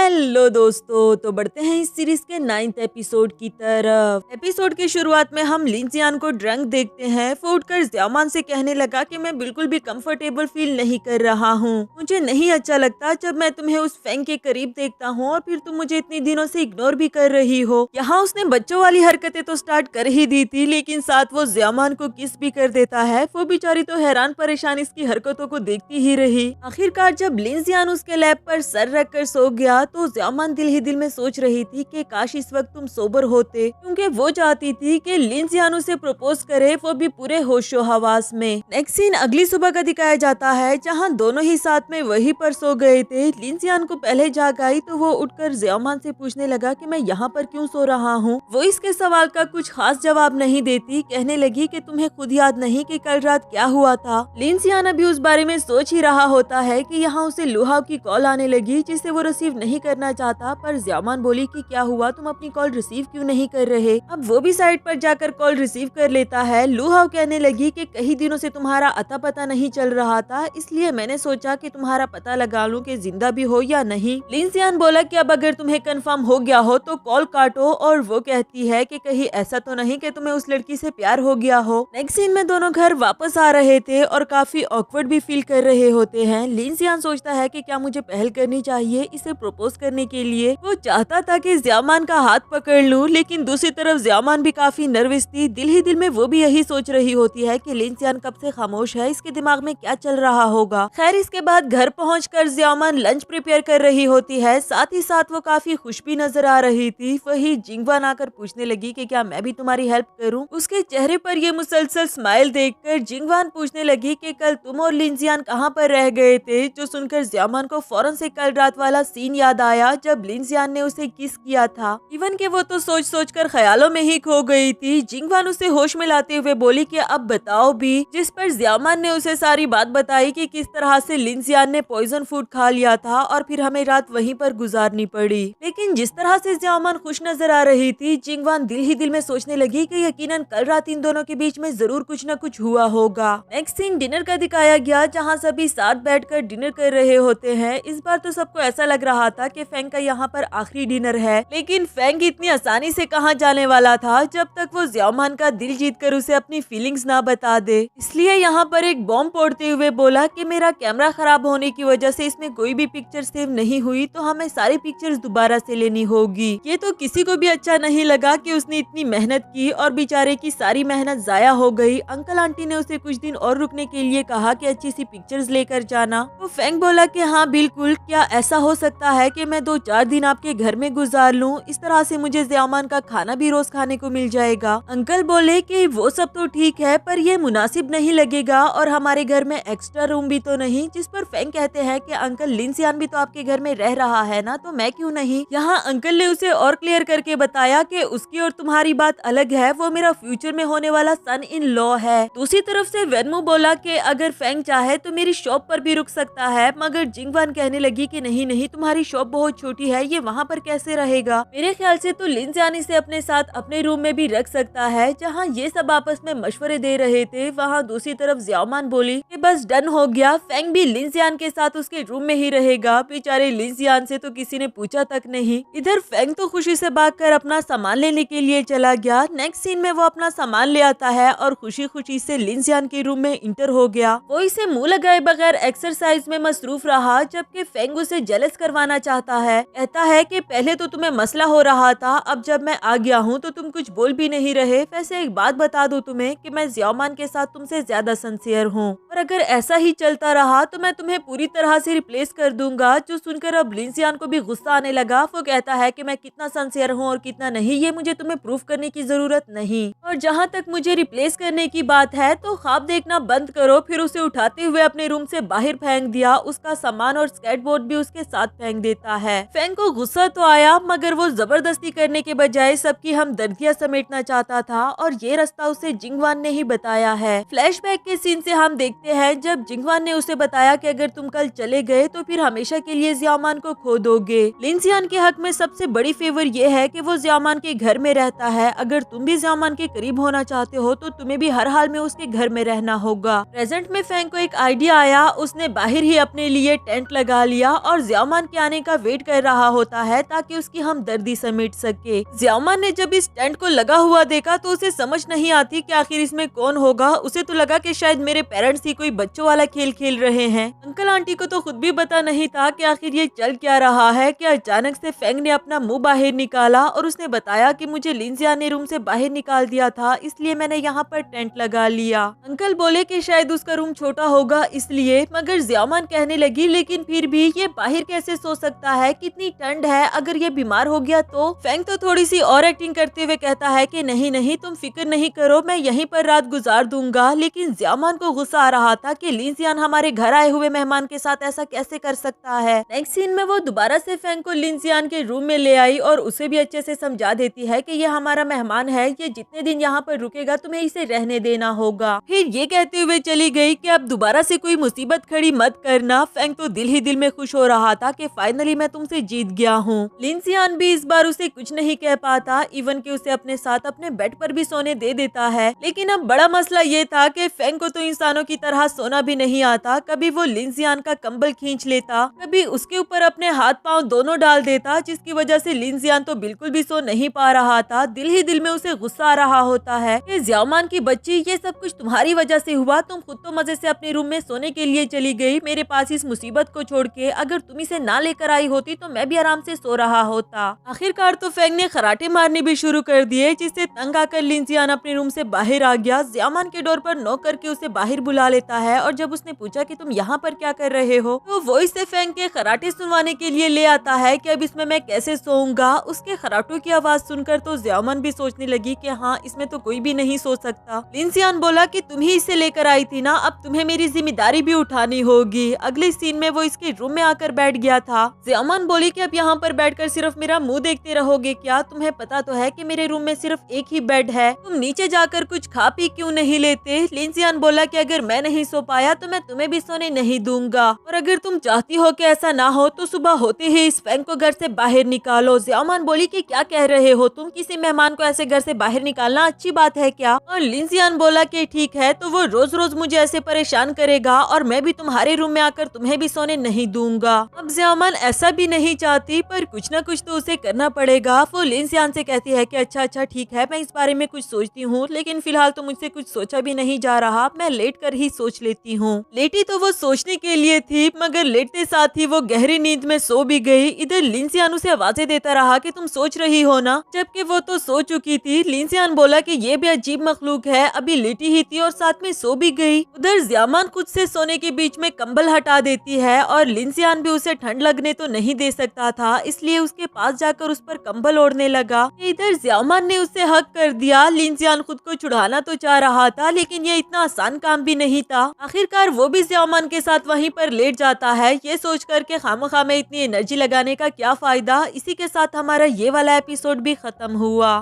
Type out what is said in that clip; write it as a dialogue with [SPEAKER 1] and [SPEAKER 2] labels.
[SPEAKER 1] Hello दोस्तों, तो बढ़ते हैं इस सीरीज के 9th एपिसोड की तरफ। एपिसोड की शुरुआत में हम लिंजियान को ड्रंक देखते हैं। वो उठकर ज़्यामान से कहने लगा कि मैं बिल्कुल भी कंफर्टेबल फील नहीं कर रहा हूँ। मुझे नहीं अच्छा लगता जब मैं तुम्हें उस फैंग के करीब देखता हूँ और फिर तुम मुझे इतनी दिनों से इग्नोर भी कर रही हो। यहाँ उसने बच्चों वाली हरकतें तो स्टार्ट कर ही दी थी, लेकिन साथ वो ज़्यामान को किस भी कर देता है। वो बेचारी तो हैरान परेशान इसकी हरकतों को देखती ही रही। आखिरकार जब लिंजियान उसके लैब पर सर रख कर सो गया तो ज़्यामान दिल ही दिल में सोच रही थी कि काश इस वक्त तुम सोबर होते, क्योंकि वो चाहती थी कि लिंजियान उसे प्रपोज करे, वो भी पूरे होशो हवास में। नेक्स्ट सीन अगली सुबह का दिखाया जाता है, जहां दोनों ही साथ में वहीं पर सो गए थे। लिंजियान को पहले जाग आई तो वो उठकर ज़्यामान से पूछने लगा कि मैं यहाँ पर क्यों सो रहा हूँ। वो इसके सवाल का कुछ खास जवाब नहीं देती, कहने लगी कि तुम्हें खुद याद नहीं कि कल रात क्या हुआ था। लिंजियान अभी उस बारे में सोच ही रहा होता है कि यहाँ उसे लुहाव की कॉल आने लगी, जिसे वो रिसीव नहीं करना चाहता। पर ज़्यामान बोली कि क्या हुआ, तुम अपनी कॉल रिसीव क्यों नहीं कर रहे। अब वो भी साइड पर जाकर कॉल रिसीव कर लेता है। लुहाव कहने लगी कि कई दिनों से तुम्हारा अता पता नहीं चल रहा था, इसलिए मैंने सोचा कि तुम्हारा पता लगा लूं कि जिंदा भी हो या नहीं। लिंजियान बोला कि अब अगर तुम्हें कंफर्म हो गया हो तो कॉल काटो, और वो कहती है कि कहीं ऐसा तो नहीं कि तुम्हें उस लड़की से प्यार हो गया हो। नेक्स्ट सीन में दोनों घर वापस आ रहे थे और काफी ऑकवर्ड भी फील कर रहे होते हैं। लिंजियान सोचता है कि क्या मुझे पहल करनी चाहिए इसे प्रपोज करने के लिए। वो चाहता था कि ज़्यामान का हाथ पकड़ लूं, लेकिन दूसरी तरफ ज़्यामान भी काफी नर्वस थी। दिल ही दिल में वो भी यही सोच रही होती है कि लिंजियान कब से खामोश है, इसके दिमाग में क्या चल रहा होगा। खैर इसके बाद घर पहुंचकर ज़्यामान लंच प्रिपेयर कर रही होती है। साथ ही साथ वो काफी खुश भी नजर आ रही थी। वही जिंगवान आकर पूछने लगी कि क्या मैं भी तुम्हारी हेल्प करूं। उसके चेहरे पर ये मुसलसल स्माइल देखकर जिंगवान पूछने लगी कि कल तुम और लिंजियान कहाँ पर रह गए थे। जो सुनकर ज़्यामान को फौरन से कल रात वाला सीन याद आया जब लिंजियान ने उसे किस किया था। इवन के वो तो सोच सोच कर ख्यालों में ही खो गई थी। जिंगवान उसे होश में लाते हुए बोली कि अब बताओ भी, जिस पर ज़्यामान ने उसे सारी बात बताई कि किस तरह से लिंजियान ने पॉइजन फूड खा लिया था और फिर हमें रात वहीं पर गुजारनी पड़ी। लेकिन जिस तरह से ज़्यामान खुश नजर आ रही थी, जिंगवान दिल ही दिल में सोचने लगी कि यकीनन कल रात इन दोनों के बीच में जरूर कुछ न कुछ हुआ होगा। नेक्स्ट सीन डिनर का दिखाया गया, जहाँ सभी साथ बैठकर डिनर कर रहे होते हैं। इस बार तो सबको ऐसा लग रहा था कि फेंग का यहाँ पर आखिरी डिनर है, लेकिन फेंग इतनी आसानी से कहाँ जाने वाला था जब तक वो ज़्यामान का दिल जीतकर उसे अपनी फीलिंग्स ना बता दे। इसलिए यहाँ पर एक बॉम्ब फोड़ते हुए बोला कि मेरा कैमरा खराब होने की वजह से इसमें कोई भी पिक्चर सेव नहीं हुई, तो हमें सारी पिक्चर्स दोबारा से लेनी होगी। ये तो किसी को भी अच्छा नहीं लगा कि उसने इतनी मेहनत की और बेचारे की सारी मेहनत जाया हो गई। अंकल आंटी ने उसे कुछ दिन और रुकने के लिए कहा कि अच्छी सी पिक्चर्स लेकर जाना। तो फेंग बोला कि हाँ बिल्कुल, क्या ऐसा हो सकता है कि मैं 2-4 दिन आपके घर में गुजार लूं, इस तरह से मुझे ज़्यामान का खाना भी रोज खाने को मिल जाएगा। अंकल बोले कि वो सब तो ठीक है, पर ये मुनासिब नहीं लगेगा और हमारे घर में एक्स्ट्रा रूम भी तो नहीं। जिस पर फेंग कहते हैं कि अंकल लिंजियान भी तो आपके घर में रह रहा है ना, तो मैं क्यों नहीं। यहाँ अंकल ने उसे और क्लियर करके बताया कि उसकी और तुम्हारी बात अलग है, वो मेरा फ्यूचर में होने वाला सन इन लॉ है। दूसरी तरफ से वेनमू बोला कि अगर फेंग चाहे तो मेरी शॉप पर भी रुक सकता है, मगर जिंगवान कहने लगी कि नहीं नहीं, तुम्हारी शॉप बहुत छोटी है, ये वहाँ पर कैसे रहेगा। मेरे ख्याल से तो लिंजियान इसे अपने साथ अपने रूम में भी रख सकता है। जहाँ ये सब आपस में मशवरे दे रहे थे, वहाँ दूसरी तरफ ज़्यामान बोली कि बस डन हो गया, फेंग भी लिंजियान के साथ उसके रूम में ही रहेगा। बेचारे लिंजियान से तो किसी ने पूछा तक नहीं। इधर फेंग तो खुशी से भागकर अपना सामान लेने के लिए चला गया। नेक्स्ट सीन में वो अपना सामान ले आता है और खुशी खुशी से लिंजियान के रूम में इंटर हो गया। वो इसे मुंह लगाए बगैर एक्सरसाइज में मसरूफ रहा, जबकि फेंग उसे जेलस करवाना चाहता है। कहता है कि पहले तो तुम्हें मसला हो रहा था, अब जब मैं आ गया हूँ तो तुम कुछ बोल भी नहीं रहे। वैसे एक बात बता दूं तुम्हें कि मैं ज़्यामान के साथ तुमसे ज्यादा सिंसियर हूँ, और अगर ऐसा ही चलता रहा तो मैं तुम्हें पूरी तरह से रिप्लेस कर दूंगा। जो सुनकर अब लिंजियान को भी गुस्सा आने लगा। वो कहता है कि मैं कितना सिंसियर हूँ और कितना नहीं, ये मुझे तुम्हें प्रूफ करने की जरूरत नहीं। और जहाँ तक मुझे रिप्लेस करने की बात है तो ख्वाब देखना बंद करो। फिर उसे उठाते हुए अपने रूम से बाहर फेंक दिया। उसका सामान और स्केटबोर्ड भी उसके साथ फेंक देता है। फेंग को गुस्सा तो आया, मगर वो जबरदस्ती करने के बजाय सबकी हमदर्दियां समेटना चाहता था, और ये रास्ता उसे जिंगवान ने ही बताया है। फ्लैशबैक के सीन से हम देखते हैं जब जिंगवान ने उसे बताया कि अगर तुम कल चले गए तो फिर हमेशा के लिए ज़्यामान को खो दोगे। लिंजियान के हक में सबसे बड़ी फेवर ये है कि वो ज़्यामान के घर में रहता है। अगर तुम भी ज़्यामान के करीब होना चाहते हो तो तुम्हें भी हर हाल में उसके घर में रहना होगा। प्रेजेंट में फेंग को एक आइडिया आया। उसने बाहर ही अपने लिए टेंट लगा लिया और ज़्यामान के आने का वेट कर रहा होता है ताकि उसकी हमदर्दी समेट सके। ज़ियामान ने जब इस टेंट को लगा हुआ देखा तो उसे समझ नहीं आती कि आखिर इसमें कौन होगा। उसे तो लगा कि शायद मेरे पेरेंट्स ही कोई बच्चों वाला खेल खेल रहे हैं। अंकल आंटी को तो खुद भी पता नहीं था कि आखिर ये चल क्या रहा है कि अचानक से फेंग ने अपना मुंह बाहर निकाला और उसने बताया कि मुझे लिंजिया ने रूम से बाहर निकाल दिया था, इसलिए मैंने यहाँ पर टेंट लगा लिया। अंकल बोले कि शायद उसका रूम छोटा होगा इसलिए, मगर ज़ियामान कहने लगी लेकिन फिर भी ये बाहर कैसे सो सकता है, कितनी ठंड है, अगर ये बीमार हो गया तो। फेंग तो थोड़ी सी और एक्टिंग करते हुए कहता है कि नहीं नहीं तुम फिक्र नहीं करो, मैं यहीं पर रात गुजार दूंगा। लेकिन ज़ियामान को गुस्सा आ रहा था कि लिंजियान हमारे घर आए हुए मेहमान के साथ ऐसा कैसे कर सकता है। नेक्स्ट सीन में वो दोबारा से फेंग को लिंजियान के रूम में ले आई और उसे भी अच्छे से समझा देती है कि ये हमारा मेहमान है, ये जितने दिन यहाँ पर रुकेगा तुम्हें इसे रहने देना होगा। फिर ये कहते हुए चली गई कि अब दोबारा से कोई मुसीबत खड़ी मत करना। फेंग तो दिल ही दिल में खुश हो रहा था कि फाइनली मैं तुमसे जीत गया हूँ। लिंजियान भी इस बार उसे कुछ नहीं कह पाता, इवन कि उसे अपने साथ अपने बेड पर भी सोने दे देता है। लेकिन अब बड़ा मसला ये था कि फेंग को तो इंसानों की तरह सोना भी नहीं आता। कभी वो लिंजियान का कंबल खींच लेता, कभी उसके ऊपर अपने हाथ पांव दोनों डाल देता, जिसकी वजह से लिंजियान तो बिल्कुल भी सो नहीं पा रहा था। दिल ही दिल में उसे गुस्सा आ रहा होता है कि ज़ियामान की बच्ची, ये सब कुछ तुम्हारी वजह से हुआ। तुम खुद तो मजे से अपने रूम में सोने के लिए चली गई मेरे पास इस मुसीबत को छोड़ के। अगर तुम इसे ना लेकर आई होती तो मैं भी आराम से सो रहा होता। आखिरकार तो फेंग ने खराटे मारने भी शुरू कर दिए, जिससे तंग आकर लिंजियान अपने रूम से बाहर आ गया। ज़ियामान के डोर पर नॉक करके उसे बाहर बुला लेता है और जब उसने पूछा कि तुम यहाँ पर क्या कर रहे हो, तो वो इसे फेंग के खराटे सुनवाने के लिए ले आता है कि अब इसमें मैं कैसे सोऊंगा। उसके खराटों की आवाज सुनकर तो ज़ियामान भी सोचने लगी कि हाँ, इसमें तो कोई भी नहीं सो सकता। लिंजियान बोला कि तुम ही इसे लेकर आई थी ना, अब तुम्हें मेरी जिम्मेदारी भी उठानी होगी। अगले सीन में वो इसके रूम में आकर बैठ गया था। ज़ियामान बोली कि अब यहाँ पर बैठकर सिर्फ मेरा मुंह देखते रहोगे क्या? तुम्हें पता तो है कि मेरे रूम में सिर्फ एक ही बेड है, तुम नीचे जाकर कुछ खा पी क्यों नहीं लेते? लिंजियान बोला कि अगर मैं नहीं सो पाया तो मैं तुम्हें भी सोने नहीं दूंगा, और अगर तुम चाहती हो कि ऐसा ना हो तो सुबह होते ही इस फेंग को घर से बाहर निकालो। ज़ियामान बोली कि क्या कह रहे हो तुम, किसी मेहमान को ऐसे घर से बाहर निकालना अच्छी बात है क्या? और लिंजियान बोला कि ठीक है, तो वो रोज रोज मुझे ऐसे परेशान करेगा और मैं भी तुम्हारे रूम में आकर तुम्हें भी सोने नहीं दूंगा। अब ज़ियामान ऐसा भी नहीं चाहती, पर कुछ न कुछ तो उसे करना पड़ेगा। वो लिंजियान से कहती है कि अच्छा ठीक है, मैं इस बारे में कुछ सोचती हूँ, लेकिन फिलहाल तो मुझसे कुछ सोचा भी नहीं जा रहा, मैं लेट कर ही सोच लेती हूँ। लेटी तो वो सोचने के लिए थी, मगर लेटते साथ ही वो गहरी नींद में सो भी गई। इधर लिंजियान उसे आवाजें देता रहा कि तुम सोच रही हो ना, जबकि वो तो सो चुकी थी। लिंजियान बोला कि ये भी अजीब मखलूक है, अभी लेटी ही थी और साथ में सो भी गई। उधर ज़ियामान खुद से सोने के बीच में कंबल हटा देती है और लिंजियान भी उसे ठंड लगने तो नहीं दे सकता था, इसलिए उसके पास जाकर उस पर कंबल ओढ़ने लगा। इधर ज़ियामान ने उसे हक कर दिया। लिंजियान खुद को छुड़ाना तो चाह रहा था, लेकिन ये इतना आसान काम भी नहीं था। आखिरकार वो भी ज़ियामान के साथ वहीं पर लेट जाता है, ये सोच कर के खामखा में इतनी एनर्जी लगाने का क्या फायदा। इसी के साथ हमारा ये वाला एपिसोड भी खत्म हुआ।